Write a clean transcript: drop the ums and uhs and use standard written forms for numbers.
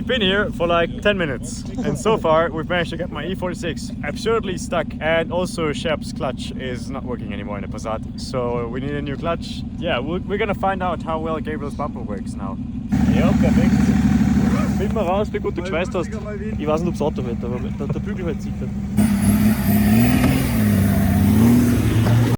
been here for like 10 minutes and so far we've managed to get my E46 absurdly stuck, and also Shep's clutch is not working anymore in the Passat, so we need a new clutch. Yeah, we're gonna find out how well Gabriel's bumper works now. Ja, perfekt. Find mal raus, wie gut du geschweißt hast. Ich weiß nicht, ob es Auto wird, aber der Bügel hält sicher.